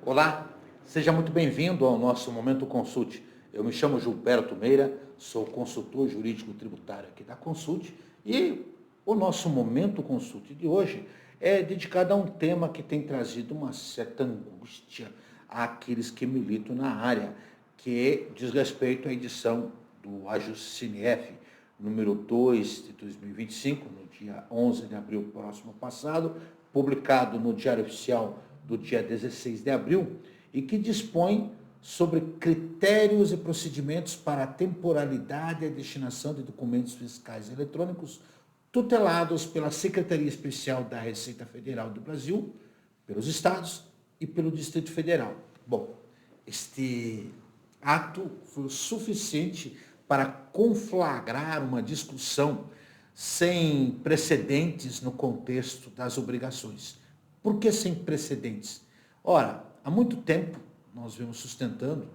Olá, seja muito bem-vindo ao nosso Momento Consult. Eu me chamo Gilberto Meira, sou consultor jurídico tributário aqui da Consult e o nosso Momento Consult de hoje é dedicado a um tema que tem trazido uma certa angústia àqueles que militam na área, que diz respeito à edição do Ajuste CNF número 2 de 2025, no dia 11 de abril próximo passado, publicado no Diário Oficial do dia 16 de abril, e que dispõe sobre critérios e procedimentos para a temporalidade e a destinação de documentos fiscais eletrônicos tutelados pela Secretaria Especial da Receita Federal do Brasil, pelos estados e pelo Distrito Federal. Bom, este ato foi o suficiente para conflagrar uma discussão sem precedentes no contexto das obrigações. Por que sem precedentes? Ora, há muito tempo nós vemos sustentando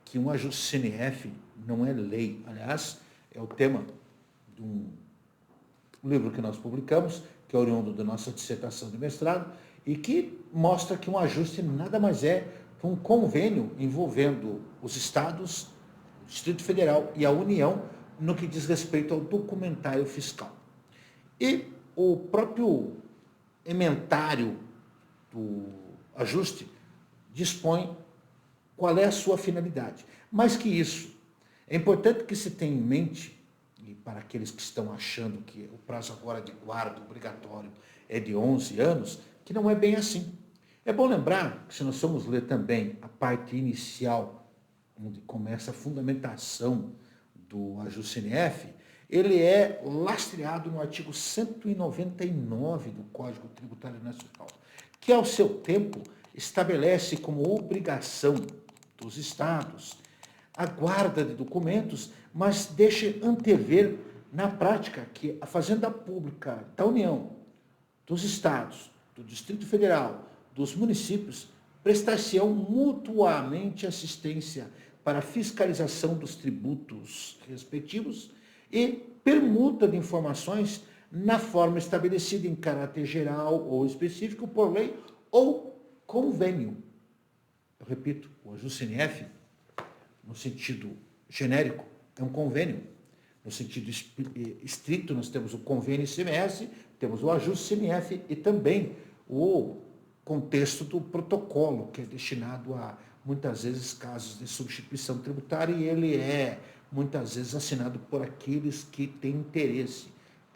que um ajuste CNF não é lei. Aliás, é o tema de um livro que nós publicamos, que é oriundo da nossa dissertação de mestrado, e que mostra que um ajuste nada mais é que um convênio envolvendo os estados, o Distrito Federal e a União no que diz respeito ao documentário fiscal. E o próprio ementário do ajuste dispõe qual é a sua finalidade. Mais que isso, é importante que se tenha em mente, e para aqueles que estão achando que o prazo agora de guarda obrigatório é de 11 anos, que não é bem assim. É bom lembrar que se nós formos ler também a parte inicial, onde começa a fundamentação do ajuste CNF, ele é lastreado no artigo 199 do Código Tributário Nacional, que ao seu tempo estabelece como obrigação dos estados a guarda de documentos, mas deixa antever na prática que a Fazenda Pública da União, dos estados, do Distrito Federal, dos municípios, prestar-se-ão mutuamente assistência para a fiscalização dos tributos respectivos e permuta de informações na forma estabelecida em caráter geral ou específico por lei ou convênio. Eu repito, o ajuste CNF, no sentido genérico, é um convênio. No sentido estrito, nós temos o convênio ICMS, temos o ajuste CNF e também o contexto do protocolo, que é destinado a, muitas vezes, casos de substituição tributária, e ele é, muitas vezes, assinado por aqueles que têm interesse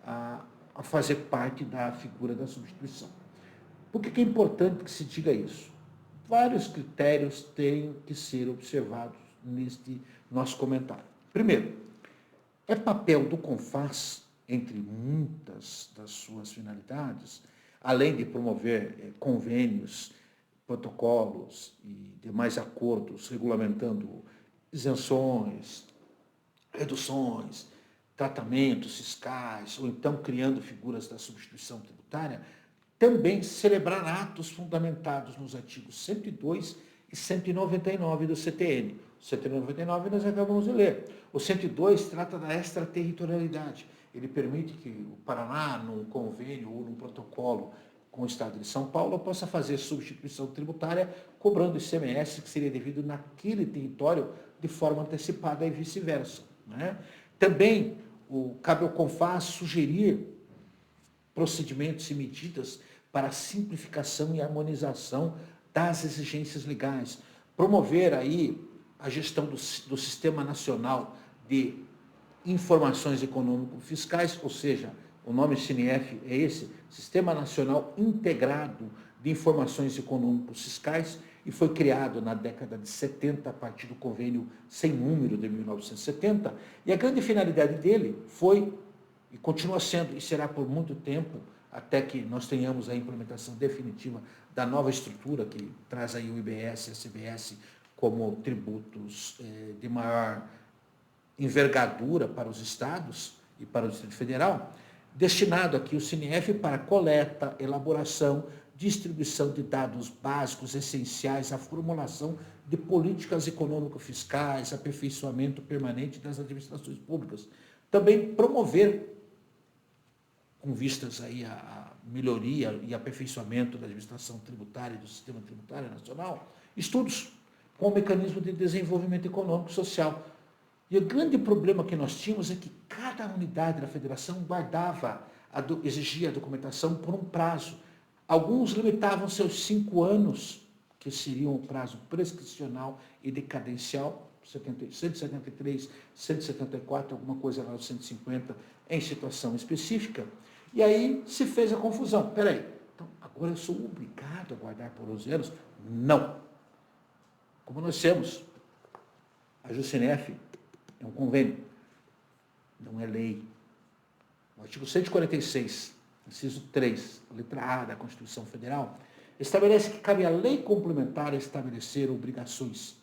a fazer parte da figura da substituição. Por que é importante que se diga isso? Vários critérios têm que ser observados neste nosso comentário. Primeiro, é papel do CONFAS, entre muitas das suas finalidades, além de promover convênios, protocolos e demais acordos regulamentando isenções, reduções, tratamentos fiscais, ou então criando figuras da substituição tributária, também celebrar atos fundamentados nos artigos 102 e 199 do CTN. O 199 nós acabamos de ler. O 102 trata da extraterritorialidade. Ele permite que o Paraná, num convênio ou num protocolo com o Estado de São Paulo, possa fazer substituição tributária cobrando ICMS que seria devido naquele território de forma antecipada e vice-versa. Né? Também cabe ao CONFAS sugerir procedimentos e medidas para a simplificação e harmonização das exigências legais, promover aí a gestão do Sistema Nacional de Informações Econômico-Fiscais, ou seja, o nome CNF é esse, Sistema Nacional Integrado de Informações Econômico-Fiscais, e foi criado na década de 70, a partir do convênio sem número de 1970, e a grande finalidade dele foi, e continua sendo, e será por muito tempo, até que nós tenhamos a implementação definitiva da nova estrutura que traz aí o IBS e a CBS como tributos de maior envergadura para os estados e para o Distrito Federal, destinado aqui o CNF para coleta, elaboração, distribuição de dados básicos essenciais à formulação de políticas econômico-fiscais, aperfeiçoamento permanente das administrações públicas. Também promover, com vistas aí à melhoria e aperfeiçoamento da administração tributária e do sistema tributário nacional, estudos com o mecanismo de desenvolvimento econômico e social. E o grande problema que nós tínhamos é que cada unidade da federação guardava, exigia a documentação por um prazo. Alguns limitavam seus 5 anos, que seriam o prazo prescricional e decadencial, 173, 174, alguma coisa lá, 150, em situação específica. E aí se fez a confusão. Peraí, então agora eu sou obrigado a guardar por 11 anos? Não. Como nós temos, a Juscinef é um convênio, não é lei. O artigo 146, inciso 3, letra A da Constituição Federal, estabelece que cabe à lei complementar estabelecer obrigações.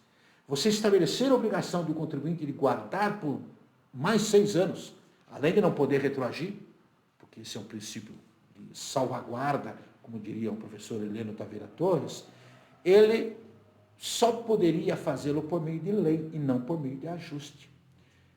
Você estabelecer a obrigação do contribuinte de guardar por mais 6 anos, além de não poder retroagir, porque esse é um princípio de salvaguarda, como diria o professor Heleno Taveira Torres, ele só poderia fazê-lo por meio de lei e não por meio de ajuste.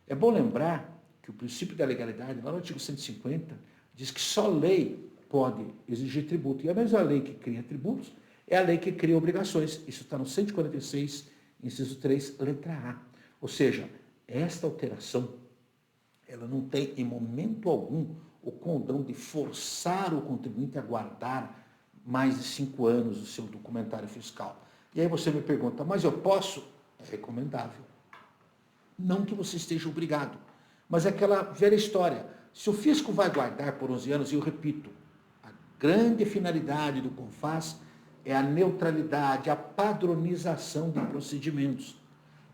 É bom lembrar que o princípio da legalidade, lá no artigo 150, diz que só lei pode exigir tributo. E a mesma lei que cria tributos é a lei que cria obrigações. Isso está no 146, inciso 3, letra A. Ou seja, esta alteração, ela não tem em momento algum o condão de forçar o contribuinte a guardar mais de 5 anos o seu documentário fiscal. E aí você me pergunta, mas eu posso? É recomendável. Não que você esteja obrigado, mas é aquela velha história. Se o fisco vai guardar por 11 anos, e eu repito, a grande finalidade do CONFAS é a neutralidade, a padronização de procedimentos.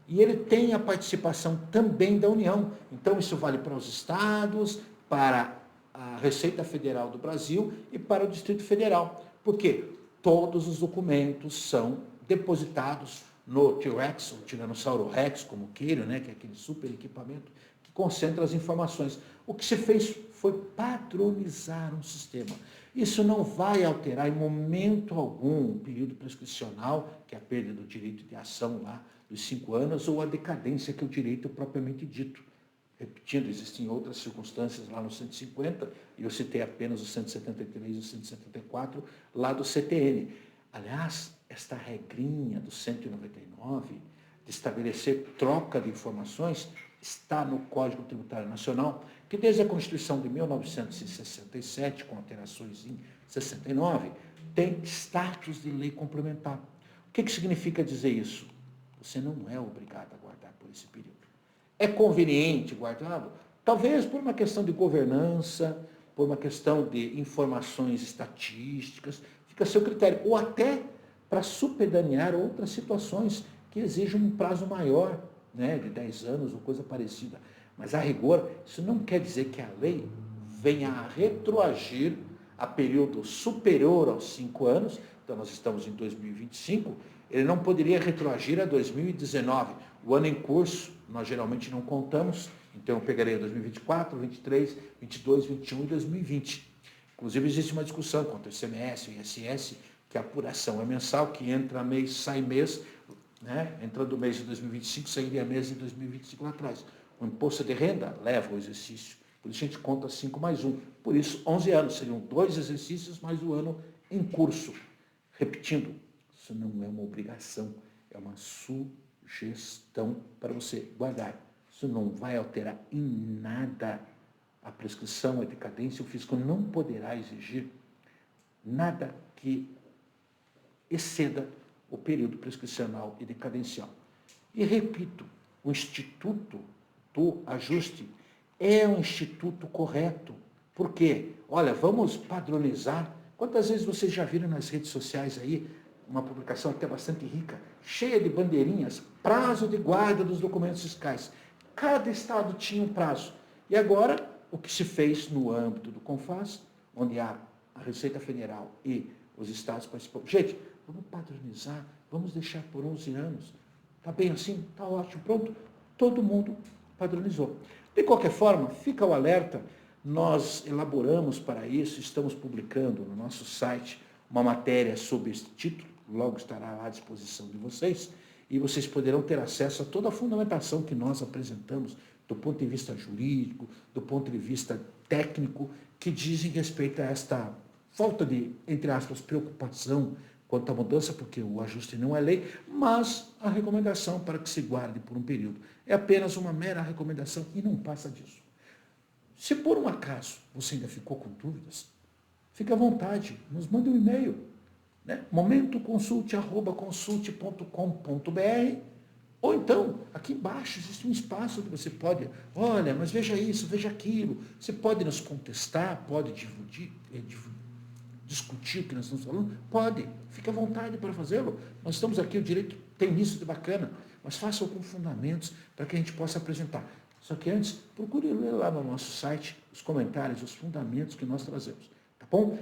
E ele tem a participação também da União. Então, isso vale para os estados, para a Receita Federal do Brasil e para o Distrito Federal. Por quê? Todos os documentos são depositados no T-Rex, ou Tiranossauro Rex, como queiram, né, que é aquele super equipamento que concentra as informações. O que se fez foi padronizar um sistema. Isso não vai alterar em momento algum o período prescricional, que é a perda do direito de ação lá dos 5 anos, ou a decadência, que é o direito propriamente dito. Repetindo, existem outras circunstâncias lá no 150, e eu citei apenas o 173 e o 174, lá do CTN. Aliás, esta regrinha do 199, de estabelecer troca de informações, está no Código Tributário Nacional, que desde a Constituição de 1967, com alterações em 69, tem status de lei complementar. O que significa dizer isso? Você não é obrigado a guardar por esse período. É conveniente guardá-lo? Talvez por uma questão de governança, por uma questão de informações estatísticas, fica a seu critério. Ou até para supedanear outras situações que exigem um prazo maior, né, de 10 anos ou coisa parecida. Mas, a rigor, isso não quer dizer que a lei venha a retroagir a período superior aos 5 anos. Então, nós estamos em 2025, ele não poderia retroagir a 2019. O ano em curso, nós geralmente não contamos, então eu pegaria 2024, 2023, 2022, 2021 e 2020. Inclusive, existe uma discussão quanto ao ICMS e ISS, que a apuração é mensal, que entra mês, sai mês, né? Entrando o mês de 2025, sairia mês de 2025 lá atrás. O imposto de renda leva o exercício, por isso a gente conta 5 mais 1. Por isso, 11 anos, seriam 2 exercícios mais o ano em curso. Repetindo, isso não é uma obrigação, é uma sugestão para você guardar. Isso não vai alterar em nada a prescrição, a decadência. O fisco não poderá exigir nada que exceda o período prescricional e decadencial. E repito, o Instituto do Ajuste é um instituto correto. Por quê? Olha, vamos padronizar. Quantas vezes vocês já viram nas redes sociais aí, uma publicação até bastante rica, cheia de bandeirinhas, prazo de guarda dos documentos fiscais. Cada estado tinha um prazo. E agora, o que se fez no âmbito do CONFAS, onde há a Receita Federal e os estados participam. Gente, vamos padronizar, vamos deixar por 11 anos. Está bem assim? Está ótimo, pronto. Todo mundo padronizou. De qualquer forma, fica o alerta, nós elaboramos para isso, estamos publicando no nosso site uma matéria sobre esse título, logo estará lá à disposição de vocês, e vocês poderão ter acesso a toda a fundamentação que nós apresentamos, do ponto de vista jurídico, do ponto de vista técnico, que dizem respeito a esta falta de, entre aspas, preocupação quanto à mudança, porque o ajuste não é lei, mas a recomendação para que se guarde por um período. É apenas uma mera recomendação e não passa disso. Se por um acaso você ainda ficou com dúvidas, fique à vontade, nos mande um e-mail, né? momentoconsulte@consulte.com.br, ou então, aqui embaixo existe um espaço onde você pode, olha, mas veja isso, veja aquilo. Você pode nos contestar, pode discutir o que nós estamos falando? Pode, fique à vontade para fazê-lo. Nós estamos aqui, o direito tem isso de bacana, mas faça-o com fundamentos para que a gente possa apresentar. Só que antes, procure ler lá no nosso site os comentários, os fundamentos que nós trazemos, tá bom?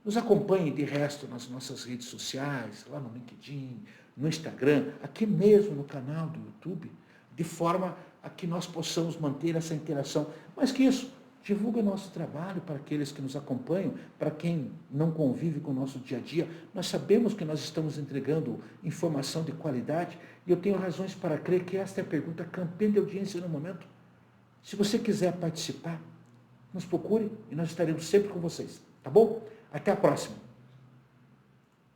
Nos acompanhe de resto nas nossas redes sociais, lá no LinkedIn, no Instagram, aqui mesmo no canal do YouTube, de forma a que nós possamos manter essa interação. Mais que isso, divulgue nosso trabalho para aqueles que nos acompanham, para quem não convive com o nosso dia a dia. Nós sabemos que nós estamos entregando informação de qualidade e eu tenho razões para crer que esta é a pergunta campeã de audiência no momento. Se você quiser participar, nos procure e nós estaremos sempre com vocês, tá bom? Até a próxima.